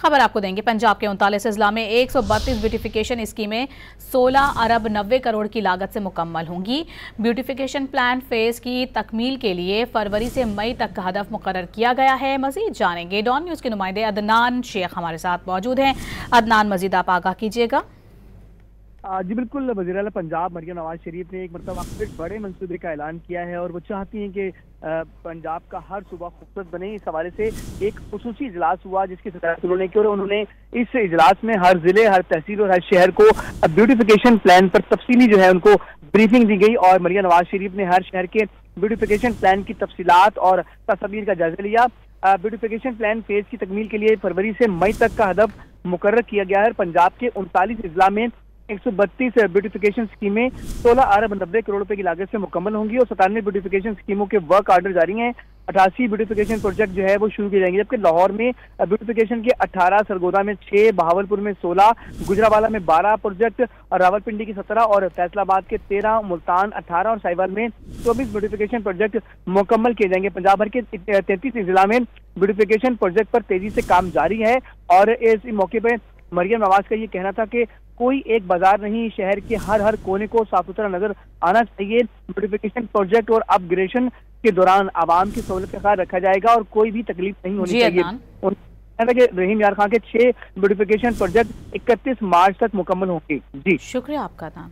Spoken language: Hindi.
खबर आपको देंगे। पंजाब के 39 अजला में 132 ब्यूटिफिकेशन स्कीमें 16 अरब 90 करोड़ की लागत से मुकम्मल होंगी। ब्यूटिफिकेशन प्लान फेज की तकमील के लिए फरवरी से मई तक का हदफ मुकर्रर किया गया है। मजीद जानेंगे, डॉन न्यूज़ के नुमाइंदे अदनान शेख हमारे साथ मौजूद हैं। अदनान, मजीद आप आगाह कीजिएगा। जी बिल्कुल, वज़ीर आला पंजाब मरियम नवाज शरीफ ने एक मरतबा फिर बड़े मंसूबे का ऐलान किया है और वो चाहती हैं कि पंजाब का हर सूबा खूबसूरत बने। इस हवाले से एक खुसूसी इजलास हुआ जिसकी सदारत उन्होंने की और उन्होंने इस इजलास में हर जिले, हर तहसील और हर शहर को ब्यूटिफिकेशन प्लान पर तफसीली जो है उनको ब्रीफिंग दी गई और मरियम नवाज शरीफ ने हर शहर के ब्यूटिफिकेशन प्लान की तफसीलात और तस्वीर का जायजा लिया। ब्यूटिफिकेशन प्लान फेज की तकमील के लिए फरवरी से मई तक का हदफ मुकर्रर किया गया है। पंजाब के 39 अजला में 132 ब्यूटिफिकेशन स्कीमें 16 अरब 90 करोड़ रुपए की लागत से मुकम्मल होंगी और 97 ब्यूटिफिकेशन स्कीमों के वर्क आर्डर जारी हैं। 88 ब्यूटिफिकेशन प्रोजेक्ट जो है वो शुरू किए जाएंगे, जबकि लाहौर में ब्यूटिफिकेशन के 18, सरगोदा में 6, बहावलपुर में 16, गुजरावाला में 12 प्रोजेक्ट और रावलपिंडी की 17 और फैसलाबाद के 13, मुल्तान 18 और साहिवाल में 24 ब्यूटिफिकेशन प्रोजेक्ट मुकम्मल किए जाएंगे। पंजाब भर के 33 जिला में ब्यूटिफिकेशन प्रोजेक्ट पर तेजी से काम जारी है और इस मौके पर मरियम नवाज का ये कहना था कि कोई एक बाजार नहीं, शहर के हर कोने को साफ सुथरा नजर आना चाहिए। ब्यूटिफिकेशन प्रोजेक्ट और अपग्रेडेशन के दौरान आवाम की सहूलत का ख्याल रखा जाएगा और कोई भी तकलीफ नहीं होनी चाहिए। रहीम यार खान के 6 ब्यूटिफिकेशन प्रोजेक्ट 31 मार्च तक मुकम्मल होंगे। जी शुक्रिया आपका।